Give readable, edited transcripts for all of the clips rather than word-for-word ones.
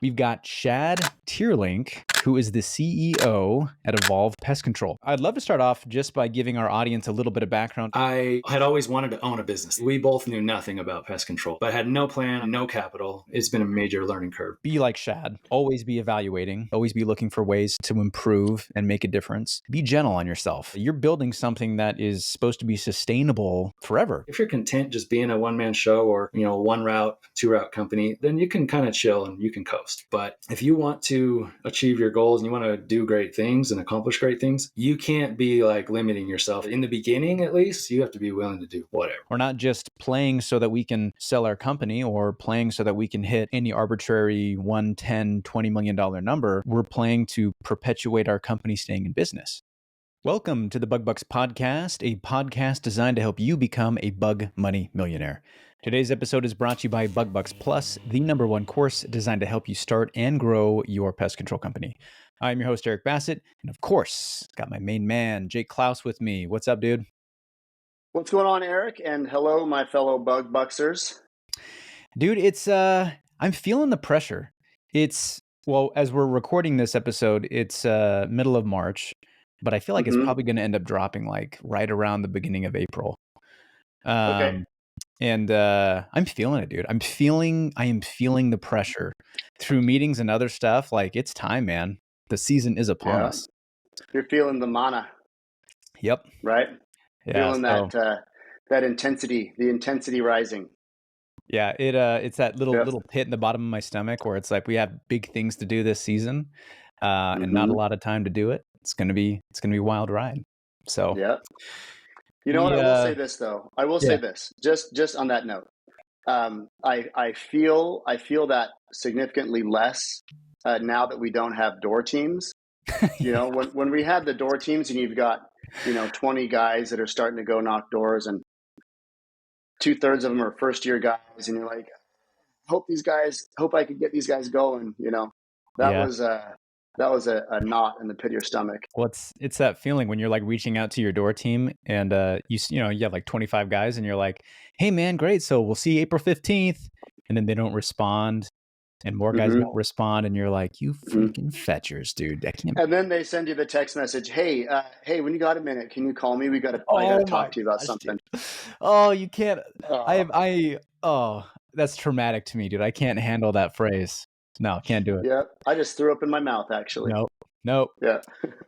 We've got Shad Teerlink, who is the CEO at Evolve Pest Control. I'd love to start off just by giving our audience a little bit of background. I had always wanted to own a business. We both knew nothing about pest control, but had no plan, no capital. It's been a major learning curve. Be like Shad. Always be evaluating. Always be looking for ways to improve and make a difference. Be gentle on yourself. You're building something that is supposed to be sustainable forever. If you're content just being a one-man show or, one route, two route company, then you can kind of chill and you can coast. But if you want to achieve your goals and you want to do great things and accomplish great things, you can't be like limiting yourself. In the beginning, at least, you have to be willing to do whatever. We're not just playing so that we can sell our company or playing so that we can hit any arbitrary $1, $10, $20 million number. We're playing to perpetuate our company staying in business. Welcome to the Bug Bucks Podcast, a podcast designed to help you become a bug money millionaire. Today's episode is brought to you by Bug Bucks Plus, the #1 course designed to help you start and grow your pest control company. I'm your host, Eric Bassett, and of course, got my main man, Jake Klaus, with me. What's up, dude? What's going on, Eric? And hello, my fellow Bug Bucksers. Dude, it's I'm feeling the pressure. As we're recording this episode, it's middle of March, but I feel like it's probably going to end up dropping like right around the beginning of April. Okay. And I'm feeling it, dude. I am feeling the pressure through meetings and other stuff. Like, it's time, man. The season is upon us. You're feeling the mana. Yep. Right? Yeah. Feeling that intensity, the intensity rising. Yeah, it's that little pit in the bottom of my stomach where it's like we have big things to do this season, and not a lot of time to do it. It's gonna be a wild ride. So yeah. You know what? I will say this though. I will say this just on that note. I feel that significantly less now that we don't have door teams. When we had the door teams and you've got 20 guys that are starting to go knock doors and 2/3 of them are first year guys, and you're like, hope I could get these guys going. That was a knot in the pit of your stomach. Well, it's that feeling when you're like reaching out to your door team and you have like 25 guys and you're like, hey man, great. So we'll see you April 15th. And then they don't respond and more guys don't respond. And you're like, you freaking fetchers, dude. I can't. And then they send you the text message. Hey, when you got a minute, can you call me? I got to talk to you about something. Dude. Oh, you can't. That's traumatic to me, dude. I can't handle that phrase. No, can't do it. Yeah, I just threw up in my mouth, actually. Nope. Yeah.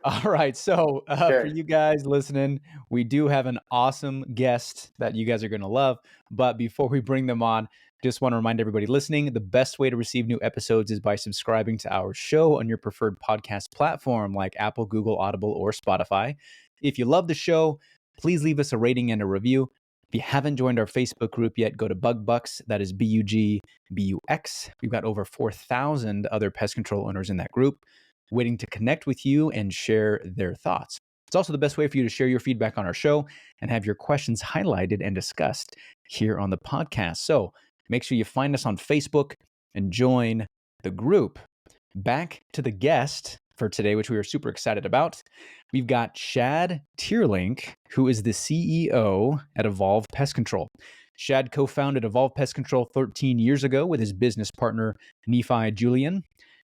All right. So for you guys listening, we do have an awesome guest that you guys are going to love. But before we bring them on, just want to remind everybody listening, the best way to receive new episodes is by subscribing to our show on your preferred podcast platform like Apple, Google, Audible, or Spotify. If you love the show, please leave us a rating and a review. If you haven't joined our Facebook group yet, go to Bug Bucks. That is BUGBUX. We've got over 4,000 other pest control owners in that group waiting to connect with you and share their thoughts. It's also the best way for you to share your feedback on our show and have your questions highlighted and discussed here on the podcast. So make sure you find us on Facebook and join the group. Back to the guest for today, which we are super excited about. We've got Shad Teerlink, who is the CEO at Evolve Pest Control. Shad co-founded Evolve Pest Control 13 years ago with his business partner, Nephi Julian.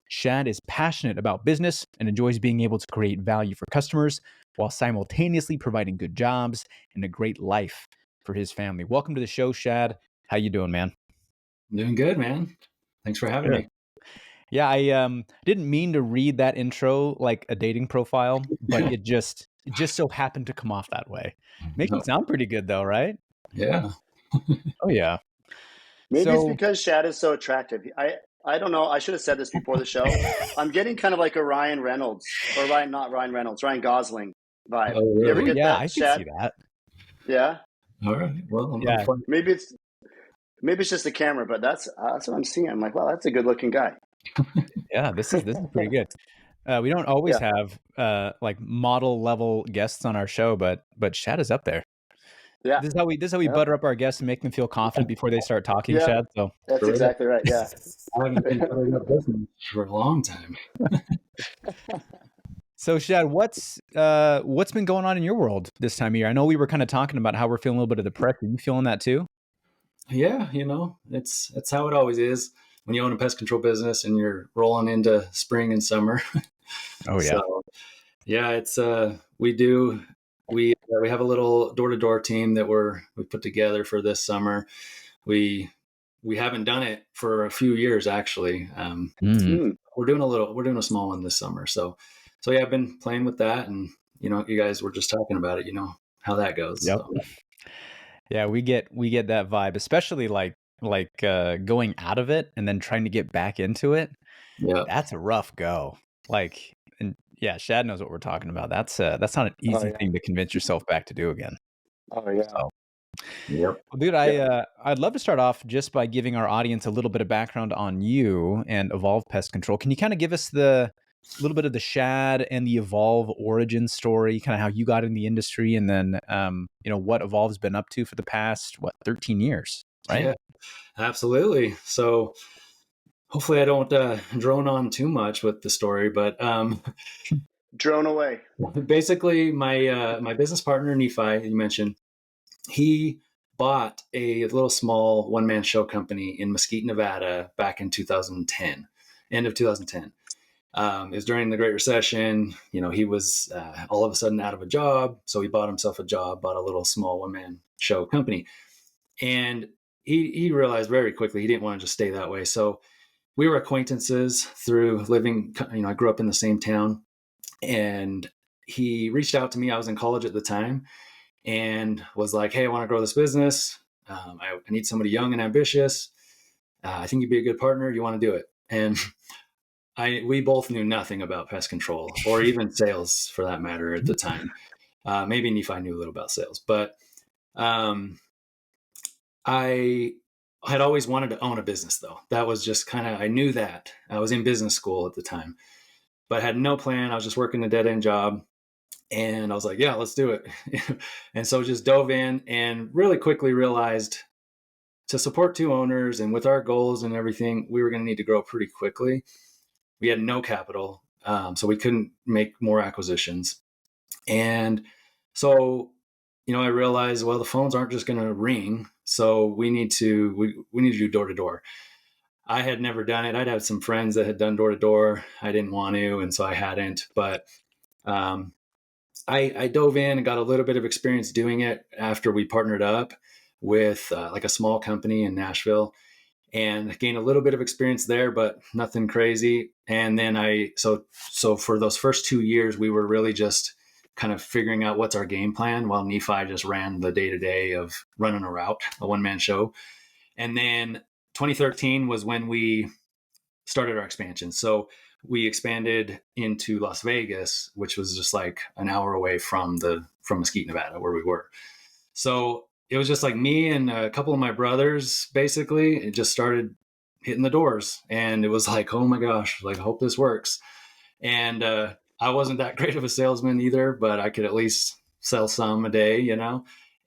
Shad is passionate about business and enjoys being able to create value for customers while simultaneously providing good jobs and a great life for his family. Welcome to the show, Shad. How you doing, man? I'm doing good, man. Thanks for having me. Yeah, I didn't mean to read that intro like a dating profile, but it just so happened to come off that way. Makes it sound pretty good though, right? Yeah. Oh yeah. Maybe it's because Shad is so attractive. I don't know. I should have said this before the show. I'm getting kind of like a Ryan Gosling vibe. Oh, really? You ever get that, I Shad? can see that. Yeah. All right. Well, maybe it's just the camera, but that's what I'm seeing. I'm like, wow, that's a good looking guy. Yeah, this is pretty good. We don't always have like model level guests on our show, but Shad is up there. Yeah, this is how we butter up our guests and make them feel confident before they start talking. Shad. So that's exactly right. Yeah, I haven't been buttering up business for a long time. So Shad, what's been going on in your world this time of year? I know we were kind of talking about how we're feeling a little bit of the pressure. You feeling that too? Yeah, it's how it always is. when you own a pest control business and you're rolling into spring and summer. Oh yeah. So yeah, it's we have a little door-to-door team that we put together for this summer. We haven't done it for a few years actually. We're doing a small one this summer. So yeah, I've been playing with that, and you guys were just talking about it. You know how that goes. Yep. So. Yeah, we get that vibe, especially like going out of it and then trying to get back into it. Yeah. That's a rough go. Like, and yeah, Shad knows what we're talking about. That's not an easy thing to convince yourself back to do again. Oh yeah. So, Yep. well, dude, I'd love to start off just by giving our audience a little bit of background on you and Evolve Pest Control. Can you kind of give us the little bit of the Shad and the Evolve origin story, kind of how you got in the industry, and then what Evolve's been up to for the past 13 years, right? Yeah, absolutely. So hopefully I don't drone on too much with the story, but drone away. Basically, my business partner Nephi, you mentioned, he bought a little small one-man show company in Mesquite, Nevada, back in 2010, end of 2010. It was during the Great Recession. He was all of a sudden out of a job, so he bought himself a job, bought a little small one-man show company, and he realized very quickly he didn't want to just stay that way. So we were acquaintances through living. I grew up in the same town, and he reached out to me. I was in college at the time, and was like, "Hey, I want to grow this business. I need somebody young and ambitious. I think you'd be a good partner. Do you want to do it?" And we both knew nothing about pest control or even sales for that matter at the time. Maybe Nephi knew a little about sales, but I had always wanted to own a business though. That was just I knew that. I was in business school at the time, but had no plan. I was just working a dead end job, and I was like, yeah, let's do it. And so just dove in and really quickly realized to support two owners and with our goals and everything, we were going to need to grow pretty quickly. We had no capital, so we couldn't make more acquisitions. And so, I realized, well, the phones aren't just going to ring, so we need to do door to door. I had never done it. I'd had some friends that had done door to door. I didn't want to, and so I hadn't. But I dove in and got a little bit of experience doing it after we partnered up with like a small company in Nashville, and gained a little bit of experience there, but nothing crazy. And then so for those first 2 years, we were really just kind of figuring out what's our game plan while Nephi just ran the day-to-day of running a route, a one-man show. And then 2013 was when we started our expansion. So we expanded into Las Vegas, which was just like an hour away from Mesquite, Nevada, where we were. So it was just like me and a couple of my brothers, basically. It just started hitting the doors, and it was like, oh my gosh, like, I hope this works. And I wasn't that great of a salesman either, but I could at least sell some a day,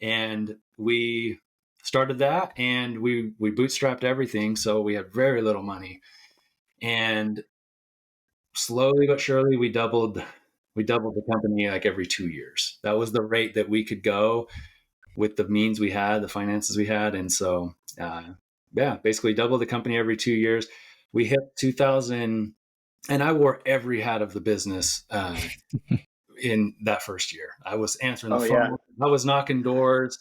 and we started that, and we bootstrapped everything. So we had very little money, and slowly but surely we doubled the company like every 2 years. That was the rate that we could go with the means we had, the finances we had. And so, basically double the company every 2 years. We hit 2000, and I wore every hat of the business in that first year. I was answering the phone. Yeah. I was knocking doors,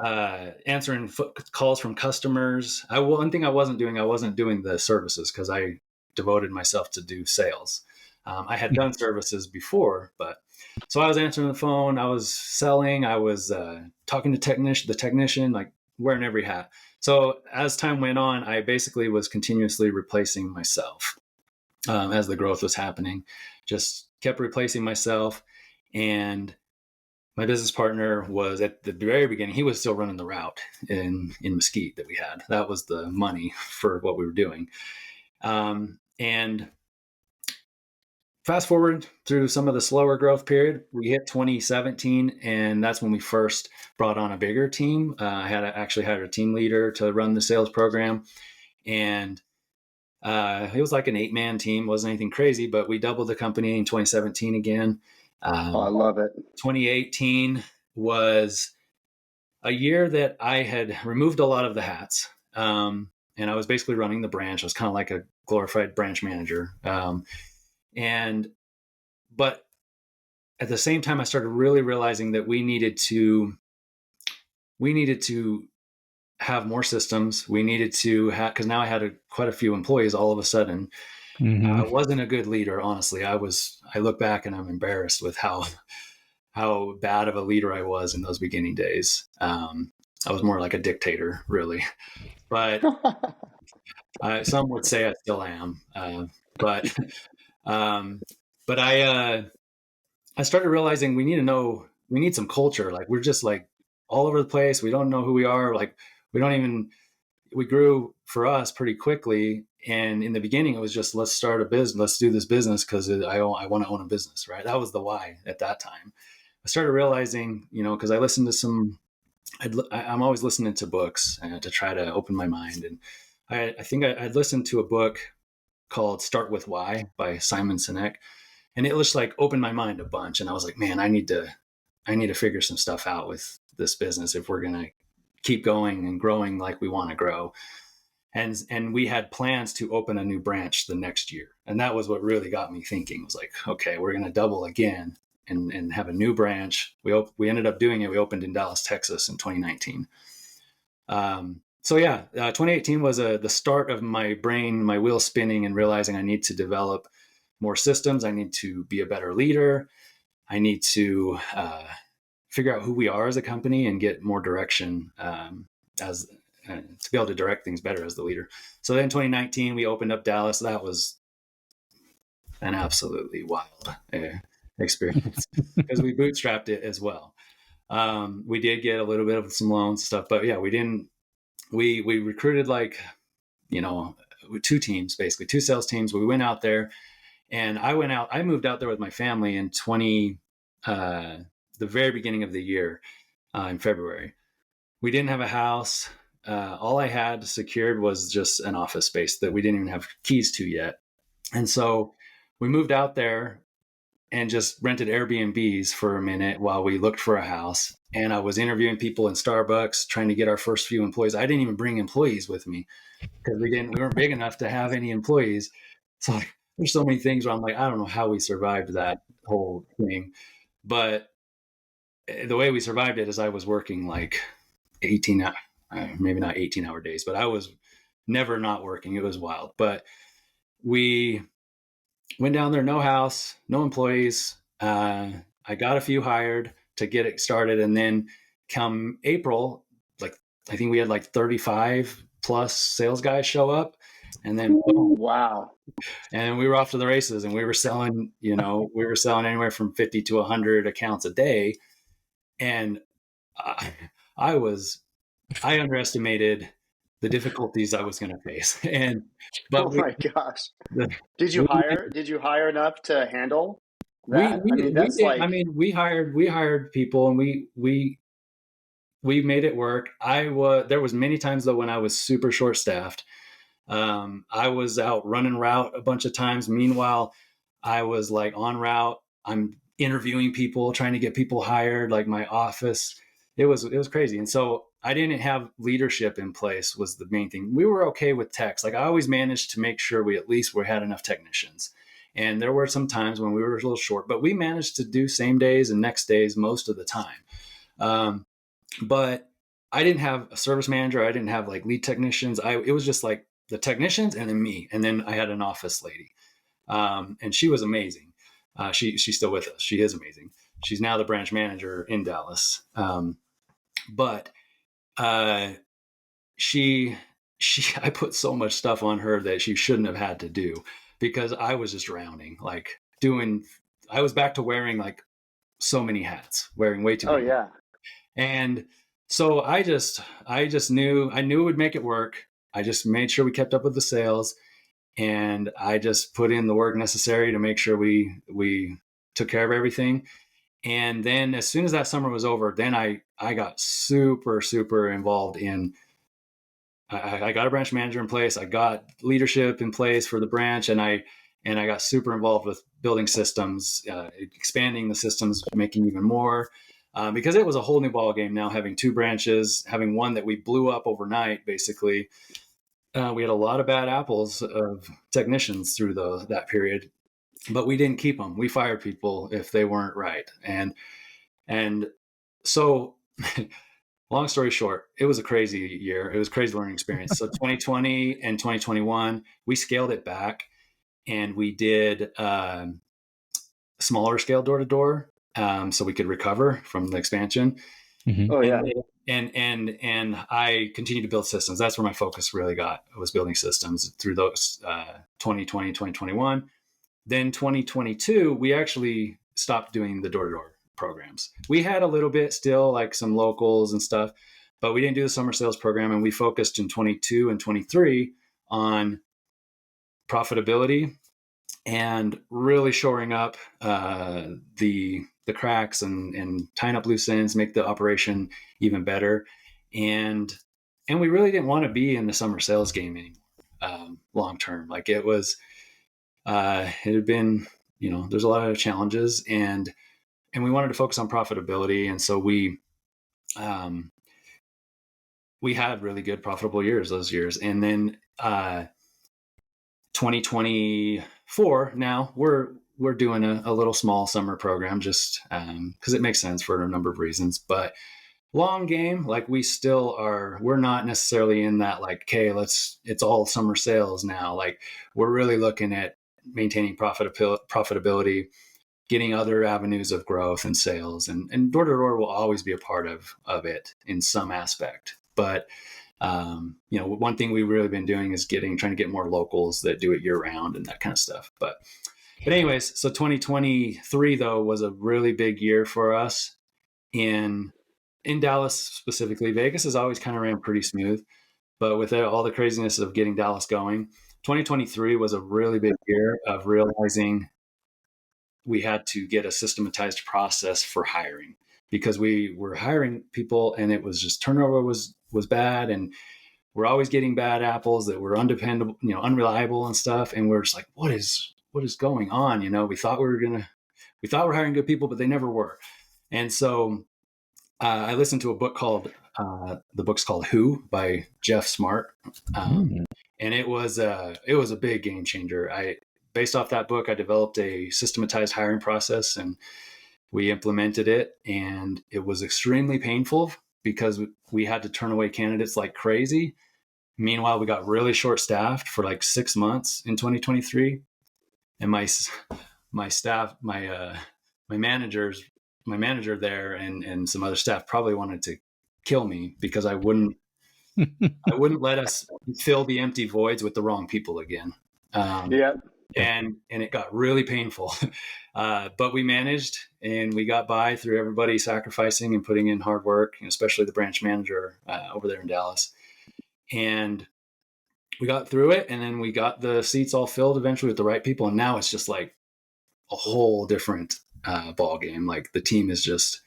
answering calls from customers. One thing I wasn't doing the services, because I devoted myself to do sales. I had done services before, but so I was answering the phone, I was selling, I was talking to the technician, like wearing every hat. So as time went on, I basically was continuously replacing myself as the growth was happening. Just kept replacing myself. And my business partner was at the very beginning, he was still running the route in Mesquite that we had. That was the money for what we were doing. And fast forward through some of the slower growth period, we hit 2017, and that's when we first brought on a bigger team. I actually hired a team leader to run the sales program, and it was like an 8-man team. Wasn't anything crazy, but we doubled the company in 2017 again. I love it. 2018 was a year that I had removed a lot of the hats, and and I was basically running the branch. I was kind of like a glorified branch manager. But at the same time, I started really realizing that we needed to have more systems. We needed to have, because now I had quite a few employees all of a sudden. I wasn't a good leader, honestly. I look back and I'm embarrassed with how bad of a leader I was in those beginning days. I was more like a dictator, really. But some would say I still am. But I started realizing we need some culture. Like, we're just like all over the place. We don't know who we are. Like, we grew for us pretty quickly. And in the beginning, it was just, let's start a business. Let's do this business because I want to own a business, right? That was the why at that time. I started realizing, because I listened to I'm always listening to books to try to open my mind. And I think I'd listened to a book called Start With Why by Simon Sinek. And it just like opened my mind a bunch. And I was like, man, I need to figure some stuff out with this business if we're going to keep going and growing like we want to grow. And we had plans to open a new branch the next year. And that was what really got me thinking. It was like, okay, we're going to double again and have a new branch. We ended up doing it. We opened in Dallas, Texas in 2019. 2018 was the start of my wheel spinning and realizing I need to develop more systems. I need to be a better leader. I need to figure out who we are as a company and get more direction to be able to direct things better as the leader. So then 2019, we opened up Dallas. That was an absolutely wild experience because we bootstrapped it as well. We did get a little bit of some loans and stuff, but yeah, we recruited two teams, basically two sales teams. We went out there and I moved out there with my family in the very beginning of the year in February. We didn't have a house. All I had secured was just an office space that we didn't even have keys to yet. And so we moved out there and just rented Airbnbs for a minute while we looked for a house. And I was interviewing people in Starbucks, trying to get our first few employees. I didn't even bring employees with me because we weren't big enough to have any employees. So there's so many things where I'm like, I don't know how we survived that whole thing. But the way we survived it is I was working like 18, maybe not 18-hour days, but I was never not working. It was wild. But we went down there, no house, no employees. I got a few hired to get it started. And then come April, I think we had 35 plus sales guys show up. And then boom, wow. And we were off to the races, and we were selling anywhere from 50 to 100 accounts a day. And I underestimated the difficulties I was going to face. Oh my gosh. Did you hire enough to handle that? We hired people, and we made it work. There was many times though when I was super short staffed. I was out running route a bunch of times. Meanwhile, I was on route. I'm interviewing people, trying to get people hired, my office. It was crazy. And so I didn't have leadership in place was the main thing. We were okay with techs. I always managed to make sure we had enough technicians. And there were some times when we were a little short, but we managed to do same days and next days most of the time. But I didn't have a service manager. I didn't have lead technicians. It was just the technicians and then me. And then I had an office lady. And she was amazing. She's still with us. She is amazing. She's now the branch manager in Dallas. I put so much stuff on her that she shouldn't have had to do because I was just drowning, I was back to wearing so many hats, wearing way too many. Oh yeah. And so I just knew it would make it work. I just made sure we kept up with the sales, and I just put in the work necessary to make sure we took care of everything. And then as soon as that summer was over, then I got super, super involved in, I got a branch manager in place. I got leadership in place for the branch. And I got super involved with building systems, expanding the systems, making even more, because it was a whole new ball game now, having two branches, having one that we blew up overnight, basically. We had a lot of bad apples of technicians through that period, but we didn't keep them. We fired people if they weren't right. And so long story short, it was a crazy year. It was a crazy learning experience. So 2020 and 2021, we scaled it back and we did smaller scale door to door, so we could recover from the expansion. Oh yeah. And I continued to build systems. That's where my focus really was building systems through those 2020, 2021. Then 2022, we actually stopped doing the door to door programs. We had a little bit still, like some locals and stuff, but we didn't do the summer sales program. And we focused in 22 and 23 on profitability and really shoring up the cracks and tying up loose ends, make the operation even better. And we really didn't want to be in the summer sales game anymore, long term. Like it had been, there's a lot of challenges, and we wanted to focus on profitability. And so we had really good profitable years those years. And then 2024, now we're doing a little small summer program just because it makes sense for a number of reasons. But long game, like we're not necessarily in that like, okay, it's all summer sales now. Like we're really looking at maintaining profitability, getting other avenues of growth and sales, and door to door will always be a part of it in some aspect. But one thing we've really been doing is trying to get more locals that do it year round and that kind of stuff. But anyways, so 2023 though was a really big year for us in Dallas specifically. Vegas has always kind of ran pretty smooth, but with all the craziness of getting Dallas going, 2023 was a really big year of realizing we had to get a systematized process for hiring, because we were hiring people and it was just turnover was bad, and we're always getting bad apples that were undependable, unreliable and stuff. And we're just like, what is going on? We thought we're hiring good people, but they never were. And so I listened to a book called the book's called Who by Jeff Smart. And it was a big game changer. Based off that book, I developed a systematized hiring process and we implemented it, and it was extremely painful because we had to turn away candidates like crazy. Meanwhile, we got really short staffed for like 6 months in 2023. And my staff, my manager there and some other staff probably wanted to kill me because I wouldn't let us fill the empty voids with the wrong people again. And it got really painful, but we managed, and we got by through everybody sacrificing and putting in hard work, especially the branch manager over there in Dallas. And we got through it, and then we got the seats all filled eventually with the right people. And now it's just like a whole different ball game. Like the team is just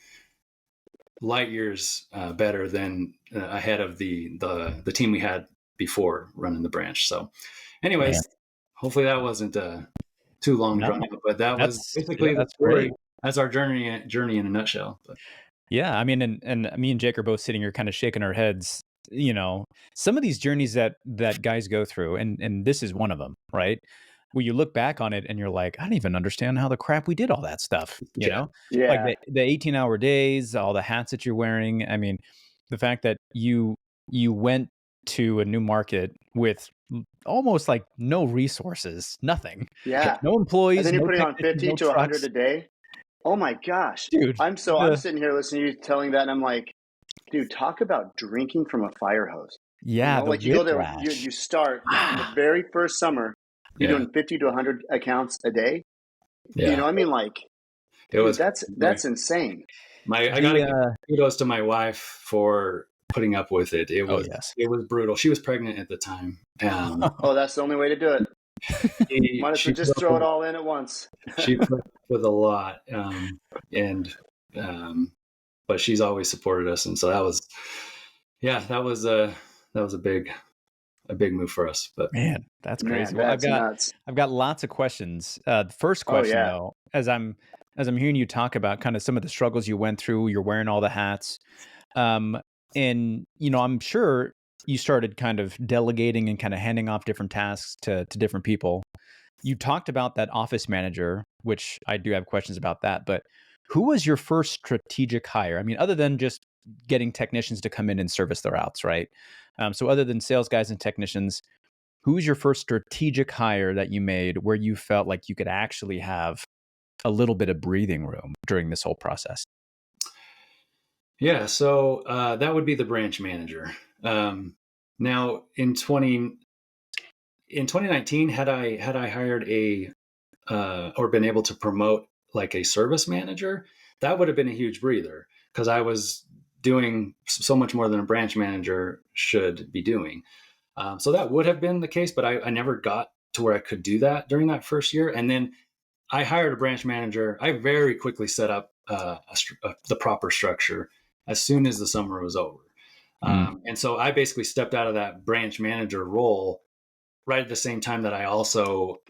light years better than ahead of the team we had before running the branch. So anyways, hopefully that wasn't too long drawn out, but that was basically the story. That's our journey in a nutshell. But. Yeah, I mean, and me and Jake are both sitting here kind of shaking our heads. Some of these journeys that guys go through, and this is one of them, right? Where you look back on it and you're like, I don't even understand how the crap we did all that stuff. You know, like the 18-hour days, all the hats that you're wearing. I mean, the fact that you went to a new market with almost like no resources, nothing. Yeah. No employees. And then you're putting on 50 to 100 a day. Oh my gosh. Dude. I'm sitting here listening to you telling that, and I'm like, dude, talk about drinking from a fire hose. Yeah. Like you go there, you start the very first summer, you're doing 50 to 100 accounts a day. Yeah. I mean, like, that's insane. I got to give kudos to my wife for putting up with it. It was brutal. She was pregnant at the time. That's the only way to do it. Might as well just throw it all in at once. She put up with a lot, but she's always supported us, and so that was a big move for us. But man, that's crazy. Well, I've got lots of questions. The first question though, as I'm hearing you talk about kind of some of the struggles you went through, you're wearing all the hats, and I'm sure you started kind of delegating and kind of handing off different tasks to different people. You talked about that office manager, which I do have questions about that, but who was your first strategic hire? I mean, other than just getting technicians to come in and service the routes, right? So other than sales guys and technicians, who's your first strategic hire that you made where you felt like you could actually have a little bit of breathing room during this whole process? Yeah, so that would be the branch manager. Now in 2019, had I hired or been able to promote like a service manager, that would have been a huge breather because I was doing so much more than a branch manager should be doing. So that would have been the case, but I never got to where I could do that during that first year. And then I hired a branch manager. I very quickly set up the proper structure as soon as the summer was over. And so I basically stepped out of that branch manager role right at the same time that I also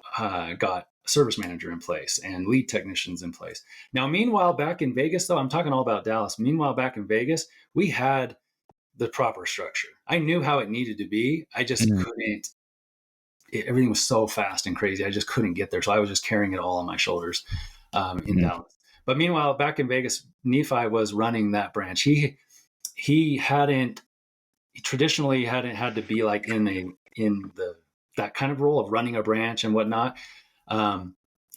got a service manager in place and lead technicians in place. Now, meanwhile, back in Vegas, though, I'm talking all about Dallas. Meanwhile, back in Vegas, we had the proper structure. I knew how it needed to be. I just couldn't. Everything was so fast and crazy. I just couldn't get there. So I was just carrying it all on my shoulders in Dallas. But meanwhile, back in Vegas, Nephi was running that branch. He traditionally hadn't had to be like in that kind of role of running a branch and whatnot.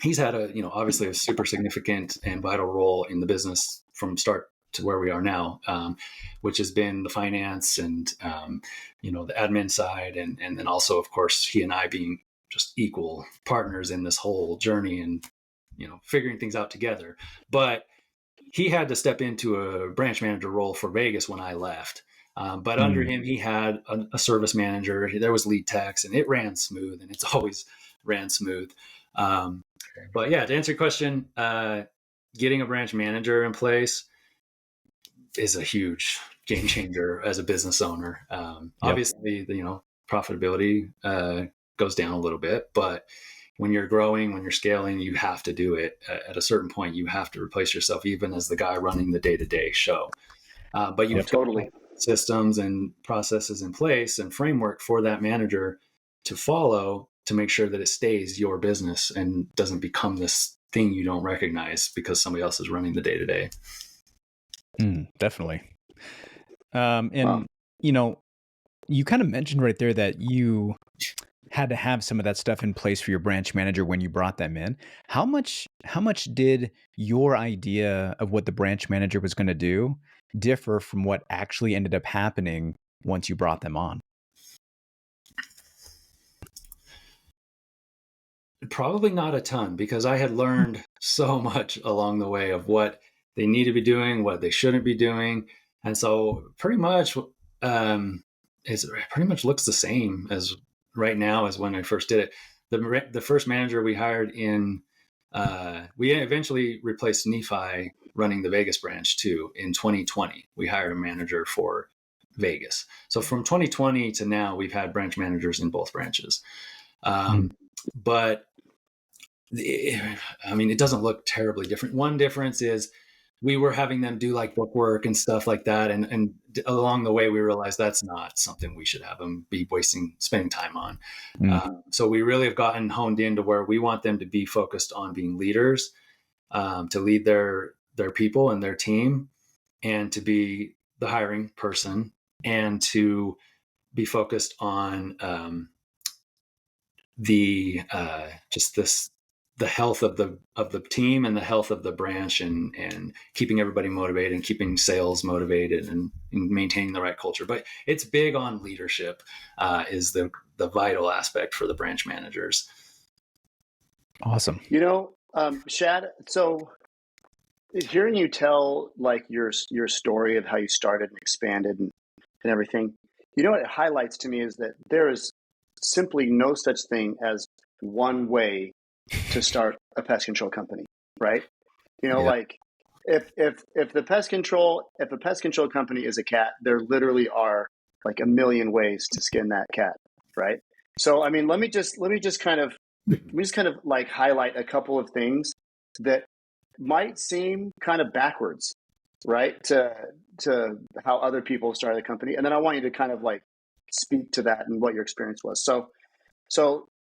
He's had obviously a super significant and vital role in the business from start to where we are now, which has been the finance and, the admin side. And then also, of course, he and I being just equal partners in this whole journey and, figuring things out together. But he had to step into a branch manager role for Vegas when I left. But under him, he had a service manager. There was lead techs, and it ran smooth, and it's always ran smooth. But yeah, to answer your question, getting a branch manager in place is a huge game changer as a business owner. Obviously, profitability goes down a little bit, but when you're growing, when you're scaling, you have to do it. At a certain point, you have to replace yourself, even as the guy running the day-to-day show. But you've totally systems and processes in place and framework for that manager to follow to make sure that it stays your business and doesn't become this thing you don't recognize because somebody else is running the day-to-day. Definitely. You kind of mentioned right there that you had to have some of that stuff in place for your branch manager when you brought them in. How much did your idea of what the branch manager was going to do differ from what actually ended up happening once you brought them on? Probably not a ton, because I had learned so much along the way of what they need to be doing, what they shouldn't be doing. And so pretty much it pretty much looks the same as right now as when I first did it. The first manager we hired we eventually replaced Nephi running the Vegas branch too in 2020. We hired a manager for Vegas. So from 2020 to now, we've had branch managers in both branches. But it doesn't look terribly different. One difference is we were having them do like book work and stuff like that. And along the way, we realized that's not something we should have them be spending time on. So we really have gotten honed into where we want them to be focused on being leaders, to lead their people and their team, and to be the hiring person, and to be focused on the health of the team and the health of the branch, and keeping everybody motivated and keeping sales motivated and maintaining the right culture. But it's big on leadership, is the vital aspect for the branch managers. Awesome. Shad, so hearing you tell like your story of how you started and expanded and everything, what it highlights to me is that there is simply no such thing as one way to start a pest control company, right? Like if a pest control company is a cat, there literally are like a million ways to skin that cat, right? So let me just kind of like highlight a couple of things that might seem kind of backwards, right, to how other people started a company, and then I want you to kind of like speak to that and what your experience was. So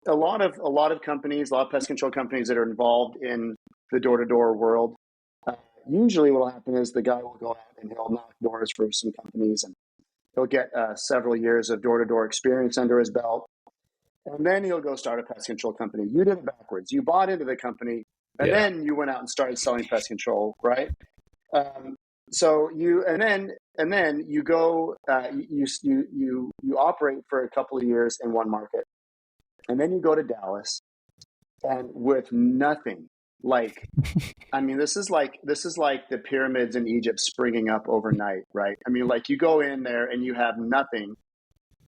a lot of companies, a lot of pest control companies that are involved in the door-to-door world, usually what will happen is the guy will go out and he'll knock doors for some companies, and he'll get several years of door-to-door experience under his belt. And then he'll go start a pest control company. You did it backwards. You bought into the company, and then you went out and started selling pest control, right? So you and then you go you operate for a couple of years in one market, and then you go to Dallas, and with nothing, like, I mean, this is like the pyramids in Egypt springing up overnight, right? I mean, like, you go in there and you have nothing,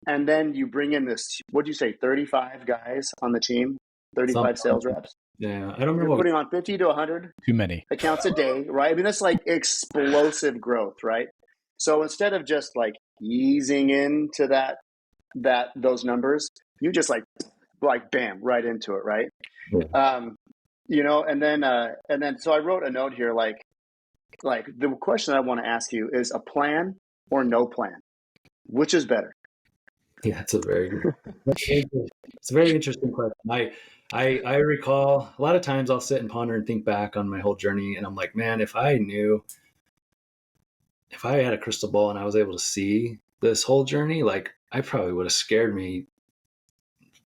and then you bring in this, what'd you say, 35 guys on the team, 35 sales reps. Yeah, I don't remember. You're putting on 50 to 100 too many accounts a day, right? I mean, that's like explosive growth, right? So instead of just like easing into those numbers, you just like bam, right into it, right? Yeah. And then so I wrote a note here, like the question I want to ask you is, a plan or no plan, which is better? Yeah, it's a very interesting question. I recall a lot of times I'll sit and ponder and think back on my whole journey, and I'm like, man, if I had a crystal ball and I was able to see this whole journey, like, I probably would have scared me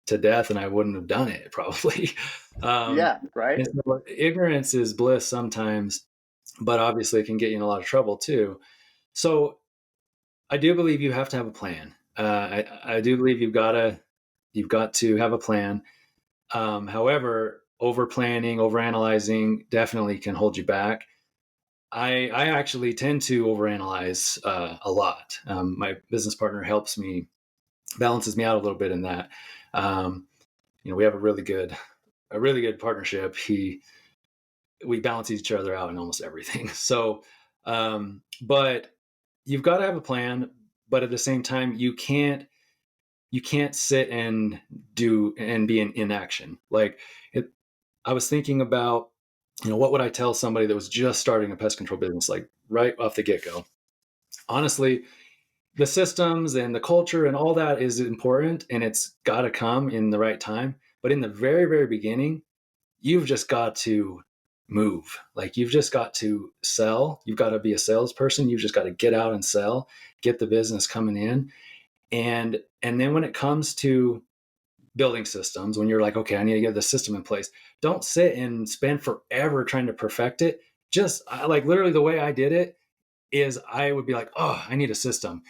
to death and I wouldn't have done it probably. Yeah, right. So ignorance is bliss sometimes, but obviously it can get you in a lot of trouble too. So I do believe you have to have a plan. I do believe you've got to have a plan. However, over planning, over analyzing definitely can hold you back. I actually tend to overanalyze a lot. My business partner balances me out a little bit in that. We have a really good partnership. We balance each other out in almost everything. So, but you've got to have a plan, but at the same time, you can't sit and be in inaction. I was thinking about, what would I tell somebody that was just starting a pest control business, like right off the get-go? Honestly, the systems and the culture and all that is important, and it's got to come in the right time. But in the very, very beginning, you've just got to move. Like, you've just got to sell. You've got to be a salesperson. You've just got to get out and sell, get the business coming in. And then when it comes to building systems, when you're like, okay, I need to get the system in place, don't sit and spend forever trying to perfect it. Just like, literally the way I did it is I would be like, oh, I need a system.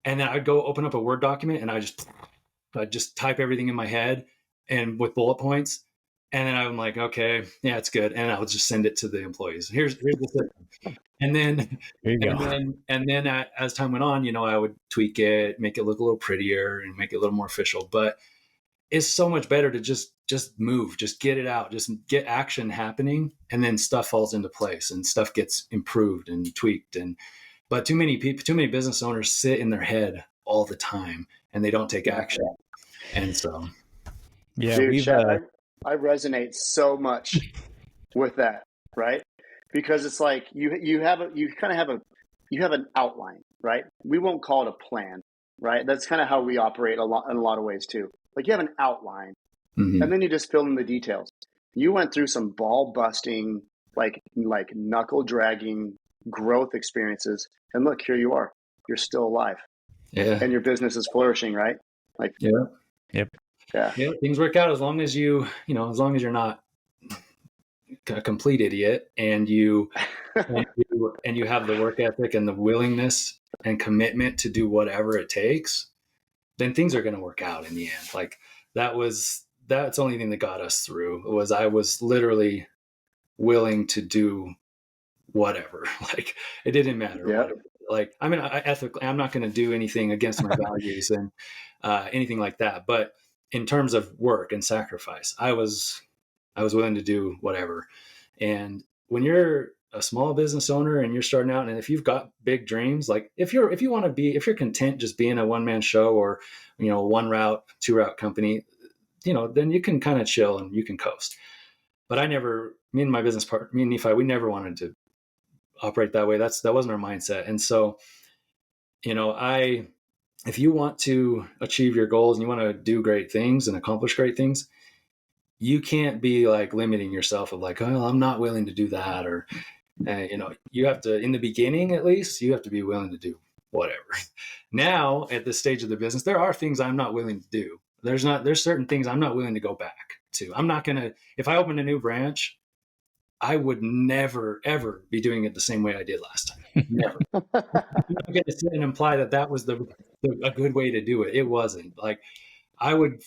And then I'd go open up a Word document and I'd just type everything in my head and with bullet points. And then I'm like, okay, yeah, it's good. And I would just send it to the employees. Here's the system. And then, as time went on, I would tweak it, make it look a little prettier and make it a little more official. But it's so much better to just move, just get it out, just get action happening. And then stuff falls into place and stuff gets improved and tweaked. But too many business owners sit in their head all the time and they don't take action. And so, yeah, dude, Shad, I resonate so much with that, right? Because it's like you have an outline, right? We won't call it a plan, right? That's kind of how we operate in a lot of ways too. Like, you have an outline, and then you just fill in the details. You went through some ball busting, like knuckle dragging growth experiences, and look, here you are. You're still alive, and your business is flourishing, right? Like, yep. Yeah, things work out as long as you're not a complete idiot, and you have the work ethic and the willingness and commitment to do whatever it takes. Then things are going to work out in the end. Like, that's the only thing that got us through, was I was literally willing to do whatever. Like, it didn't matter. Yeah. Like, I mean, ethically, I'm not going to do anything against my values and anything like that. But in terms of work and sacrifice, I was willing to do whatever. And when you're a small business owner and you're starting out, and if you've got big dreams, like if you're content just being a one-man show or, one route, two route company, then you can kind of chill and you can coast. But me and my business partner, me and Nephi, we never wanted to operate that way. That wasn't our mindset. And so, if you want to achieve your goals and you want to do great things and accomplish great things, you can't be like limiting yourself of like, oh, I'm not willing to do that. Or, you have to, in the beginning, at least, you have to be willing to do whatever. Now at this stage of the business, there are things I'm not willing to do. There's certain things I'm not willing to go back to. I'm not going to, if I open a new branch, I would never, ever be doing it the same way I did last time. Never. I'm not going to sit and imply that was a good way to do it. It wasn't. Like I would,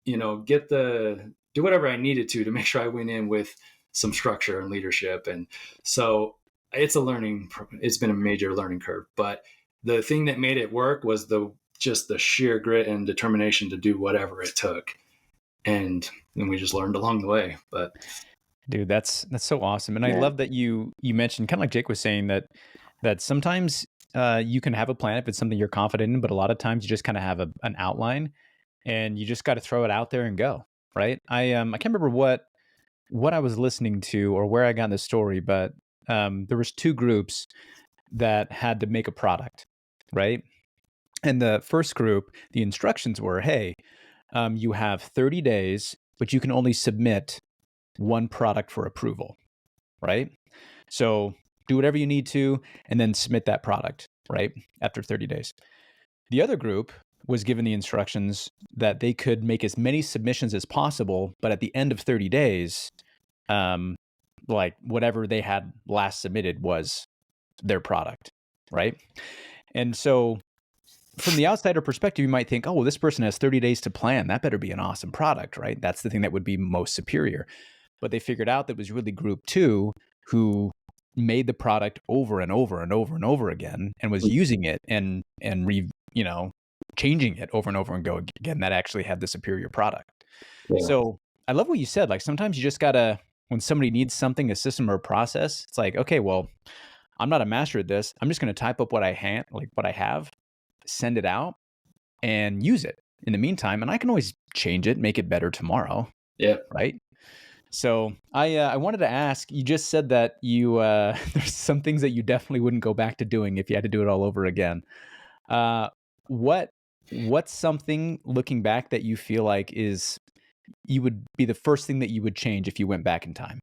do whatever I needed to make sure I went in with some structure and leadership. And so it's been a major learning curve, but the thing that made it work was just the sheer grit and determination to do whatever it took. And we just learned along the way. But dude, that's so awesome. And I love that you mentioned, kind of like Jake was saying, that sometimes you can have a plan if it's something you're confident in, but a lot of times you just kind of have an outline and you just got to throw it out there and go, right? I can't remember what I was listening to or where I got in the story, but there was two groups that had to make a product, right? And the first group, the instructions were, hey, you have 30 days, but you can only submit one product for approval, right? So do whatever you need to, and then submit that product, right? After 30 days. The other group was given the instructions that they could make as many submissions as possible, but at the end of 30 days, like whatever they had last submitted was their product, right? And so from the outsider perspective, you might think, oh, well, this person has 30 days to plan. That better be an awesome product, right? That's the thing that would be most superior. But they figured out that it was really group two who made the product over and over and over and over again and was using it and changing it over and over and go again, that actually had the superior product. Yeah. So I love what you said. Like sometimes you just gotta, when somebody needs something, a system or a process, it's like, okay, well, I'm not a master at this. I'm just going to type up what I have, send it out and use it in the meantime. And I can always change it, make it better tomorrow. Yeah. Right. So I wanted to ask, you just said that you, there's some things that you definitely wouldn't go back to doing if you had to do it all over again. What's something looking back that you feel like you would be the first thing that you would change if you went back in time?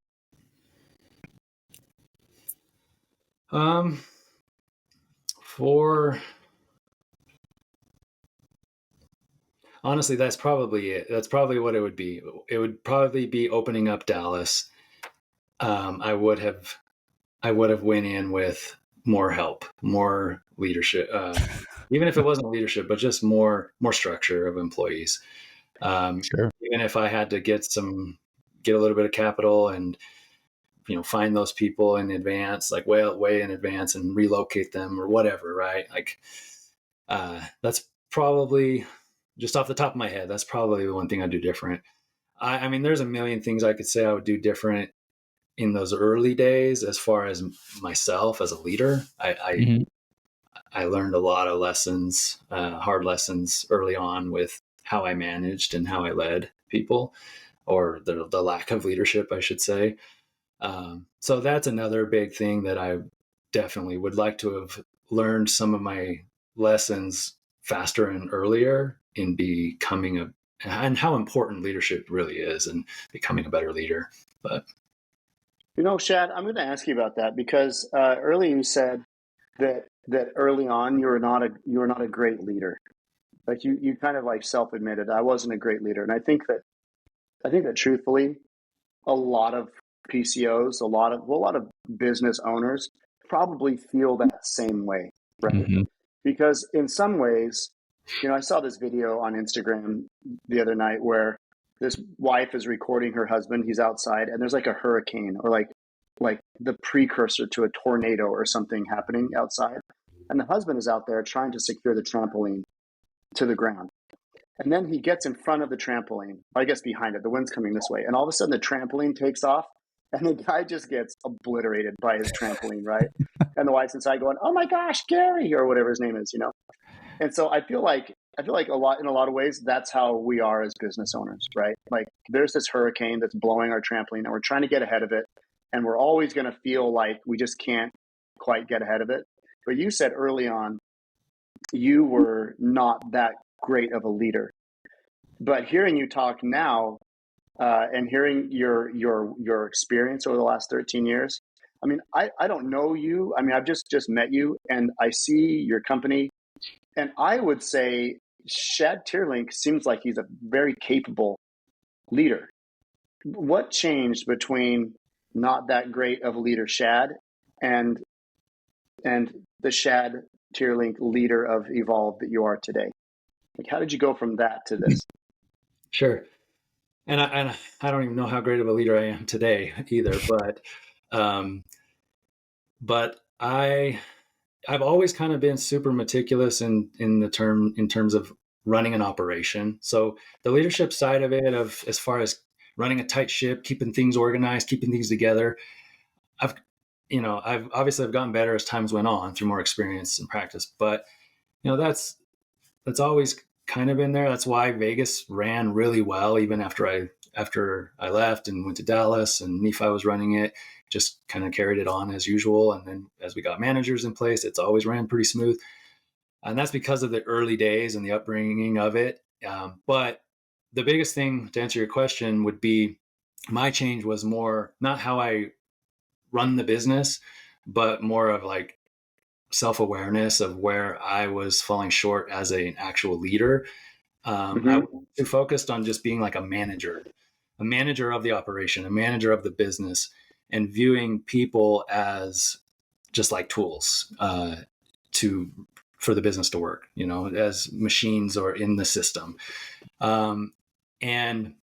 Honestly, that's probably it. That's probably what it would be. It would probably be opening up Dallas. I would have went in with more help, more leadership, even if it wasn't leadership, but just more structure of employees. Sure. Even if I had to get a little bit of capital and, find those people in advance, like way in advance, and relocate them or whatever, right? Like, that's probably, just off the top of my head, that's probably the one thing I'd do different. I mean, there's a million things I could say I would do different in those early days as far as myself as a leader. I learned a lot of lessons, hard lessons early on with how I managed and how I led people, or the lack of leadership, I should say. So that's another big thing that I definitely would like to have learned some of my lessons faster and earlier in becoming and how important leadership really is and becoming a better leader. But Shad, I'm going to ask you about that because earlier you said that early on you were not a great leader. Like you kind of like self-admitted, I wasn't a great leader, and I think that truthfully, a lot of PCOs, a lot of business owners probably feel that same way, right? Mm-hmm. Because in some ways, I saw this video on Instagram the other night where this wife is recording her husband. He's outside, and there's like a hurricane or like the precursor to a tornado or something happening outside, and the husband is out there trying to secure the trampoline to the ground. And then he gets in front of the trampoline, I guess behind it, the wind's coming this way. And all of a sudden the trampoline takes off and the guy just gets obliterated by his trampoline, right? And the wife's inside going, oh my gosh, Gary, or whatever his name is, And so I feel like in a lot of ways, that's how we are as business owners, right? Like there's this hurricane that's blowing our trampoline and we're trying to get ahead of it. And we're always going to feel like we just can't quite get ahead of it. But you said early on, you were not that great of a leader. But hearing you talk now, and hearing your experience over the last 13 years, I mean, I don't know you. I mean, I've just met you, and I see your company, and I would say Shad Teerlink seems like he's a very capable leader. What changed between not that great of a leader Shad and the Shad Teerlink leader of Evolve that you are today? Like, how did you go from that to this? Sure. And I don't even know how great of a leader I am today either, but I've always kind of been super meticulous in terms of running an operation. So the leadership side of it, of as far as running a tight ship, keeping things organized, keeping things together, I've I've gotten better as times went on through more experience and practice. But that's always kind of been there. That's why Vegas ran really well, even after I left and went to Dallas and Nephi was running it. Just kind of carried it on as usual. And then as we got managers in place, it's always ran pretty smooth. And that's because of the early days and the upbringing of it. But the biggest thing, to answer your question, would be my change was more not how I run the business, but more of like self-awareness of where I was falling short as an actual leader. I was too focused on just being like a manager of the operation, a manager of the business, and viewing people as just like tools for the business to work, as machines or in the system. And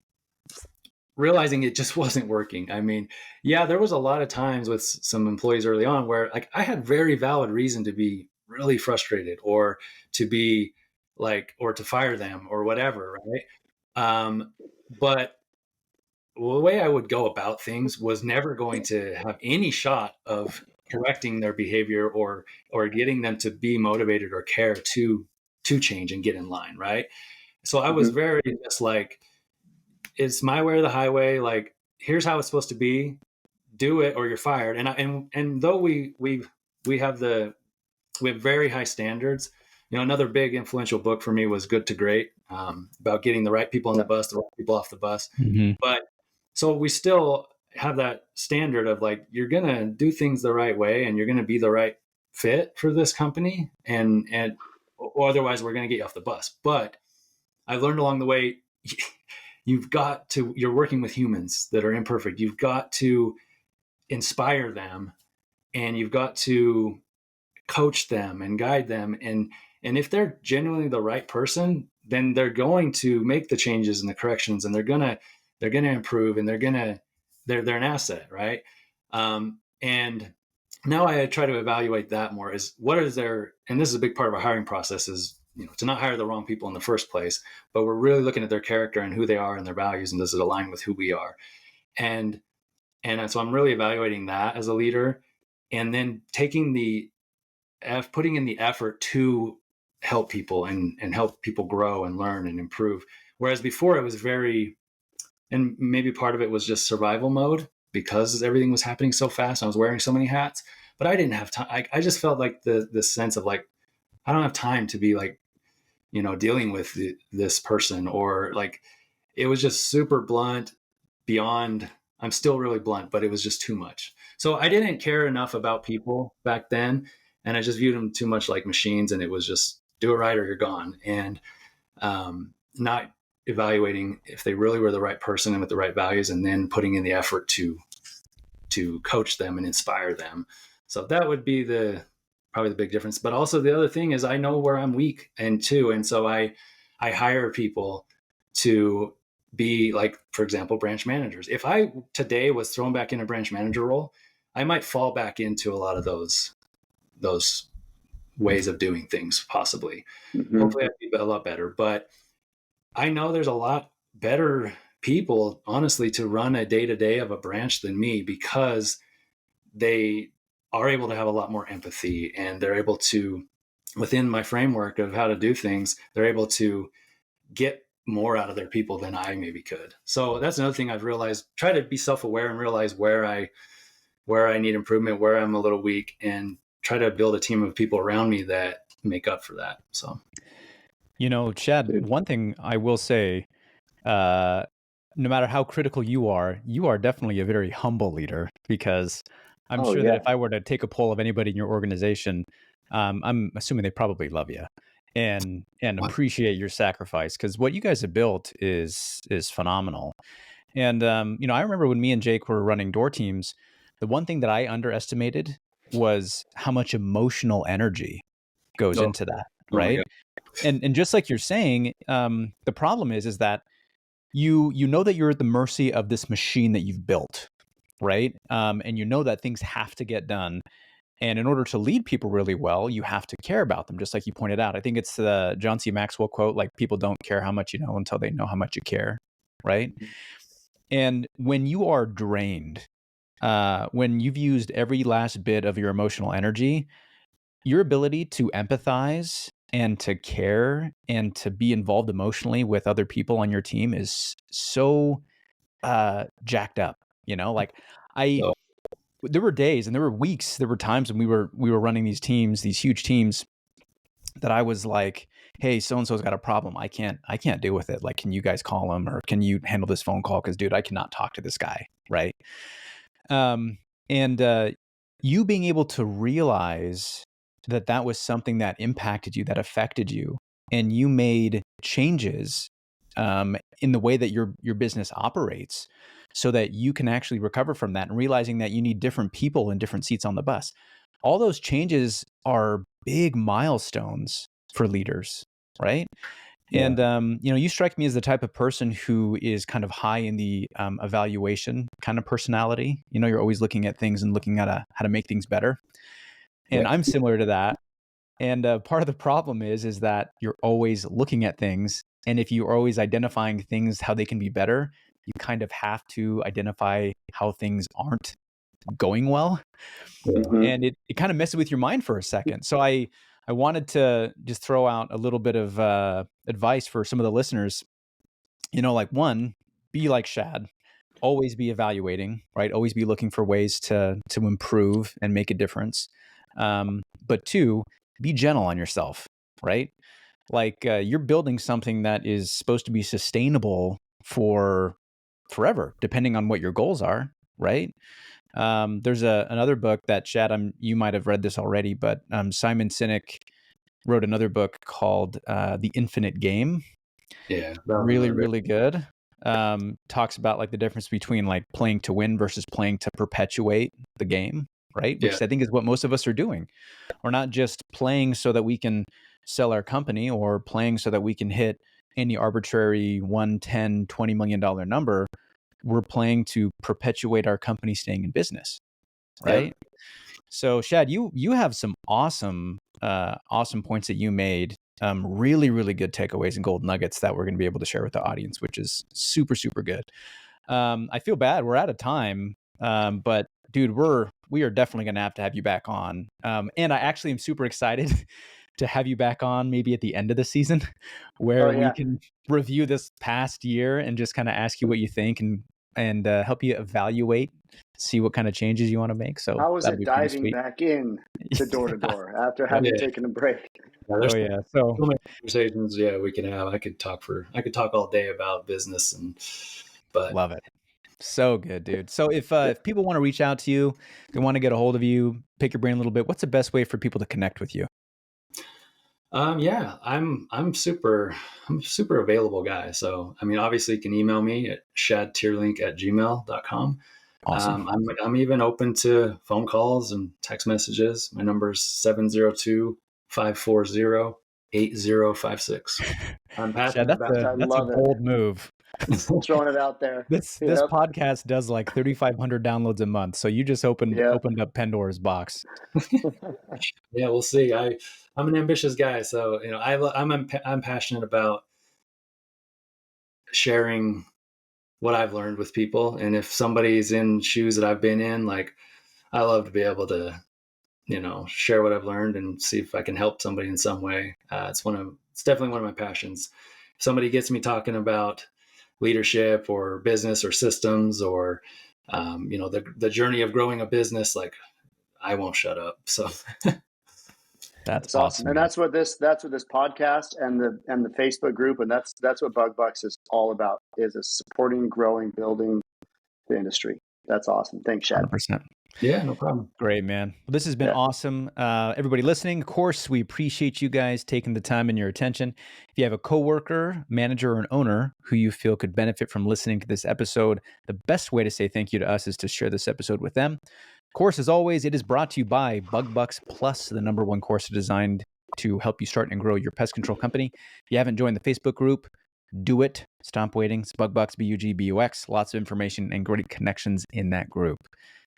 realizing it just wasn't working. I mean, yeah, there was a lot of times with some employees early on where like I had very valid reason to be really frustrated or to be like, or to fire them or whatever. Right. But the way I would go about things was never going to have any shot of correcting their behavior or getting them to be motivated or care to change and get in line. Right. So I was very just like, it's my way or the highway. Like, here's how it's supposed to be. Do it or you're fired. And though we have very high standards. Another big influential book for me was Good to Great, about getting the right people on the bus, the right people off the bus. Mm-hmm. But so we still have that standard of like, you're going to do things the right way and you're going to be the right fit for this company. Or otherwise we're going to get you off the bus. But I've learned along the way, you're working with humans that are imperfect. You've got to inspire them and you've got to coach them and guide them. And if they're genuinely the right person, then they're going to make the changes and the corrections and they're going to improve and they're an asset. Right. And now I try to evaluate that more is and this is a big part of our hiring process is, to not hire the wrong people in the first place, but we're really looking at their character and who they are and their values. And does it align with who we are? And so I'm really evaluating that as a leader and then putting in the effort to help people and help people grow and learn and improve. Whereas before it was and maybe part of it was just survival mode because everything was happening so fast. I was wearing so many hats, but I didn't have time. I just felt like the sense of like, I don't have time to be like, dealing with this person, or like, it was just super blunt beyond, I'm still really blunt, but it was just too much. So I didn't care enough about people back then. And I just viewed them too much like machines, and it was just do it right or you're gone. And not evaluating if they really were the right person and with the right values, and then putting in the effort to coach them and inspire them. So that would be probably the big difference. But also the other thing is I know where I'm weak and so I hire people to be like, for example, branch managers. If I today was thrown back in a branch manager role, I might fall back into a lot of those ways of doing things, possibly. Mm-hmm. Hopefully I'd be a lot better. But I know there's a lot better people, honestly, to run a day-to-day of a branch than me, because they are able to have a lot more empathy, and they're able to, within my framework of how to do things, they're able to get more out of their people than I maybe could. So that's another thing I've realized. Try to be self-aware and realize where I need improvement, where I'm a little weak, and try to build a team of people around me that make up for that. So, Shad, Dude. one thing I will say, no matter how critical you are definitely a very humble leader, because I'm sure that if I were to take a poll of anybody in your organization, I'm assuming they probably love you and appreciate your sacrifice, because what you guys have built is phenomenal. And I remember when me and Jake were running door teams, the one thing that I underestimated was how much emotional energy goes into that, right? And just like you're saying, the problem is that you know that you're at the mercy of this machine that you've built, right? And you know that things have to get done. And in order to lead people really well, you have to care about them, just like you pointed out. I think it's the John C. Maxwell quote, like, people don't care how much you know until they know how much you care, right? And when you are drained, when you've used every last bit of your emotional energy, your ability to empathize and to care and to be involved emotionally with other people on your team is so jacked up. Like, there were days and there were weeks, there were times when we were running these teams, these huge teams, that I was like, hey, so and so's got a problem. I can't deal with it. Like, can you guys call him, or can you handle this phone call? Because, dude, I cannot talk to this guy, right? And you being able to realize that was something that impacted you, that affected you, and you made changes in the way that your business operates, so that you can actually recover from that, and realizing that you need different people in different seats on the bus. All those changes are big milestones for leaders, right? Yeah. And you strike me as the type of person who is kind of high in the evaluation kind of personality. You're always looking at things and looking at how to make things better. And I'm similar to that. And part of the problem is that you're always looking at things, and if you're always identifying things how they can be better, you kind of have to identify how things aren't going well. And it kind of messes with your mind for a second. So I wanted to just throw out a little bit of advice for some of the listeners. Like, one, be like Shad, always be evaluating, right? Always be looking for ways to improve and make a difference. But two, be gentle on yourself, right? Like, you're building something that is supposed to be sustainable for forever, depending on what your goals are, right? There's another book that, Shad, you might have read this already, but Simon Sinek wrote another book called The Infinite Game. Yeah. Really, really good. Talks about, like, the difference between, like, playing to win versus playing to perpetuate the game, right? Which I think is what most of us are doing. We're not just playing so that we can sell our company, or playing so that we can hit any arbitrary $1, $10, $20 million number. We're playing to perpetuate our company staying in business, right? Yep. So, Shad, you have some awesome points that you made. Really, really good takeaways and gold nuggets that we're going to be able to share with the audience, which is super, super good. I feel bad we're out of time, but dude, we are definitely going to have you back on. And I actually am super excited to have you back on, maybe at the end of the season, where we can review this past year and just kind of ask you what you think, and help you evaluate, see what kind of changes you want to make. So how was it diving back in to door after having taken a break? So many conversations we can have. I could talk all day about business, but love it. So good, dude. So if people want to reach out to you, they want to get a hold of you, pick your brain a little bit, what's the best way for people to connect with you? I'm super available guy. So, I mean, obviously you can email me at shadteerlink@gmail.com. Awesome. I'm even open to phone calls and text messages. My number is 702-540-8056. I'm passionate about that. That's a bold move. Throwing it out there. This podcast does like 3,500 downloads a month. So you just opened up Pandora's box. Yeah, we'll see. I'm an ambitious guy, so I'm passionate about sharing what I've learned with people. And if somebody's in shoes that I've been in, like, I love to be able to, share what I've learned and see if I can help somebody in some way. It's definitely one of my passions. If somebody gets me talking about leadership or business or systems or, the journey of growing a business, like, I won't shut up. So That's awesome. And that's what this podcast and the Facebook group, and that's what Bug Bucks is all about, is a supporting, growing, building the industry. That's awesome. Thanks, Shad. 100%. Yeah, no problem. Great, man. Well, this has been awesome. Everybody listening, of course, we appreciate you guys taking the time and your attention. If you have a coworker, manager, or an owner who you feel could benefit from listening to this episode, the best way to say thank you to us is to share this episode with them. Of course, as always, it is brought to you by Bug Bucks Plus, the #1 course designed to help you start and grow your pest control company. If you haven't joined the Facebook group, do it. Stop waiting. It's Bug Bucks, BUGBUX. Lots of information and great connections in that group.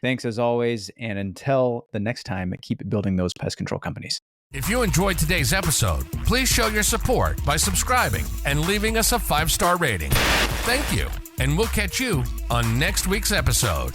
Thanks as always, and until the next time, keep building those pest control companies. If you enjoyed today's episode, please show your support by subscribing and leaving us a 5-star rating. Thank you, and we'll catch you on next week's episode.